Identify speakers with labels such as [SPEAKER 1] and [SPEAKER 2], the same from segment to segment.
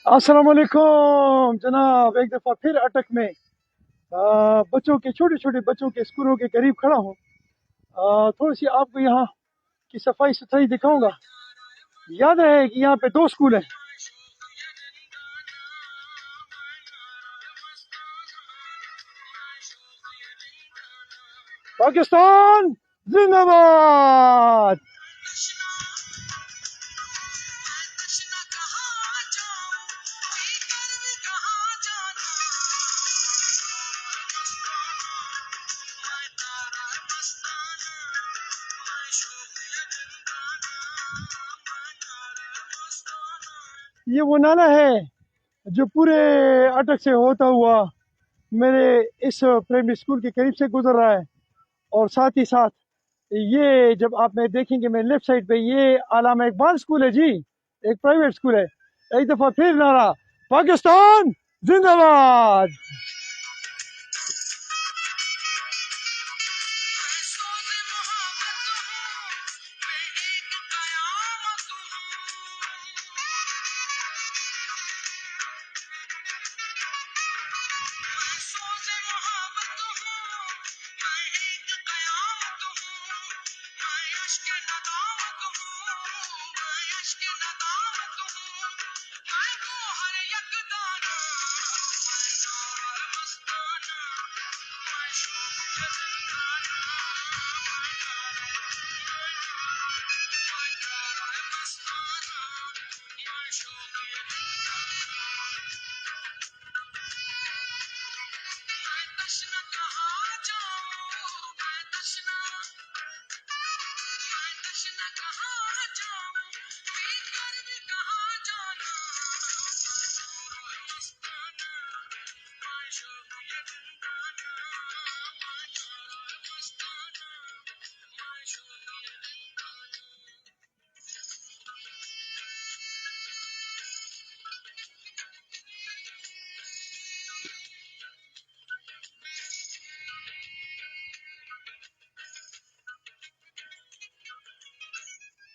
[SPEAKER 1] अस्सलाम वालेकुम जनाब, एक दफ़ा फिर अटक में बच्चों के छोटे छोटे बच्चों के स्कूलों के करीब खड़ा हूँ। थोड़ी सी आपको यहाँ की सफाई सुथराई दिखाऊंगा। याद है कि यहाँ पे दो स्कूल हैं। पाकिस्तान जिंदाबाद। ये वो नाला है जो पूरे अटक से होता हुआ मेरे इस प्राइमरी स्कूल के करीब से गुजर रहा है। और साथ ही साथ ये जब आप मैं देखेंगे मेरे लेफ्ट साइड पे ये आलामा इकबाल स्कूल है जी, एक प्राइवेट स्कूल है। एक दफा फिर नारा पाकिस्तान जिंदाबाद।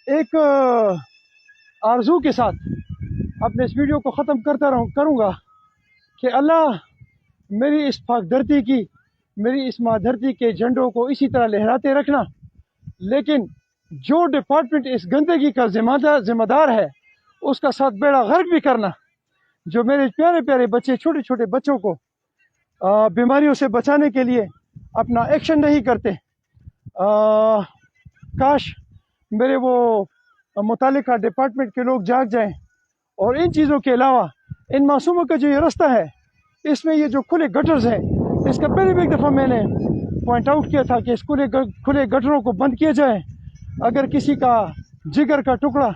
[SPEAKER 1] एक आरजू के साथ अपने इस वीडियो को ख़त्म करता करूँगा कि अल्लाह मेरी इस पाक धरती की, मेरी इस माँ धरती के झंडों को इसी तरह लहराते रखना। लेकिन जो डिपार्टमेंट इस गंदगी का जिम्मेदार है उसका साथ बेड़ा गर्क भी करना। जो मेरे प्यारे प्यारे बच्चे, छोटे छोटे बच्चों को बीमारियों से बचाने के लिए अपना एक्शन नहीं करते। काश मेरे वो मुतालिका डिपार्टमेंट के लोग जाग जाएं और इन चीज़ों के अलावा इन मासूमों का जो ये रास्ता है, इसमें ये जो खुले गटर्स हैं, इसका पहले भी एक दफ़ा मैंने पॉइंट आउट किया था कि इस खुले गटरों को बंद किया जाए। अगर किसी का जिगर का टुकड़ा,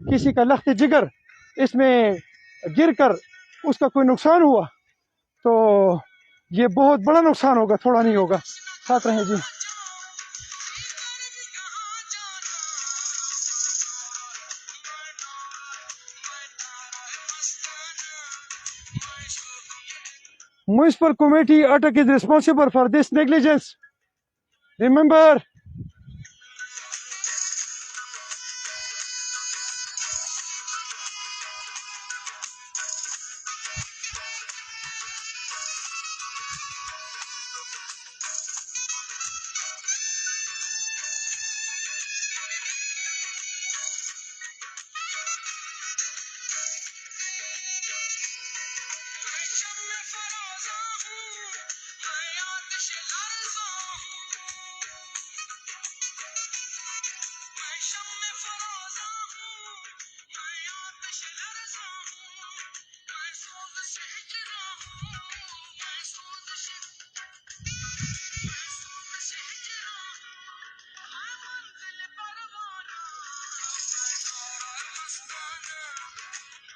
[SPEAKER 1] किसी का लख्त जिगर इसमें गिर कर उसका कोई नुकसान हुआ तो ये बहुत बड़ा नुकसान होगा, थोड़ा नहीं होगा। साथ रहें जी। Municipal committee Atak is responsible for this negligence. Remember,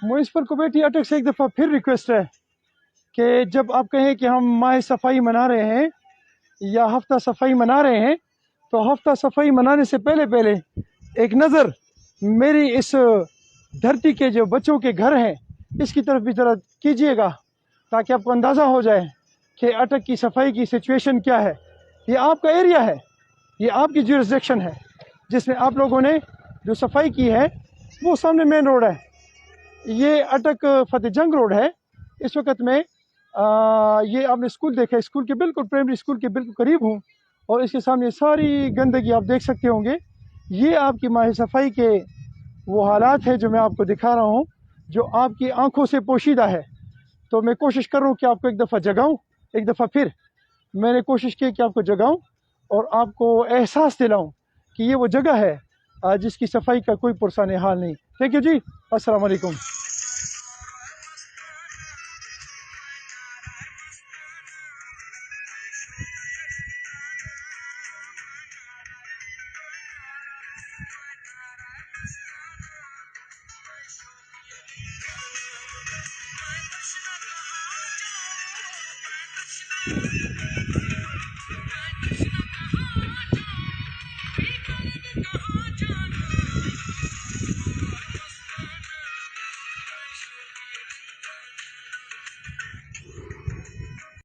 [SPEAKER 1] municipal committee अटक से एक दफ़ा फिर रिक्वेस्ट है कि जब आप कहें कि हम माह सफाई मना रहे हैं या हफ्ता सफाई मना रहे हैं, तो हफ्ता सफाई मनाने से पहले पहले एक नज़र मेरी इस धरती के जो बच्चों के घर हैं इसकी तरफ भी ज़रा कीजिएगा, ताकि आपको अंदाज़ा हो जाए कि अटक की सफाई की सिचुएशन क्या है। ये आपका एरिया है, ये आपकी जुरिस्डिक्शन है, जिसमें आप लोगों ने जो सफाई की है। वो सामने मेन रोड है, ये अटक फतेह जंग रोड है। इस वक्त मैं ये आपने स्कूल देखा है, स्कूल के बिल्कुल प्राइमरी स्कूल के बिल्कुल करीब हूँ और इसके सामने सारी गंदगी आप देख सकते होंगे। ये आपकी माह सफाई के वो हालात है जो मैं आपको दिखा रहा हूँ, जो आपकी आंखों से पोशीदा है। तो मैं कोशिश कर रहा हूँ कि आपको एक दफ़ा जगाऊँ, एक दफ़ा फिर मैंने कोशिश की कि आपको जगाऊँ और आपको एहसास दिलाऊँ कि ये वो जगह है जिसकी सफाई का कोई पुरसाने हाल नहीं। थैंक यू जी, अस्सलाम वालेकुम।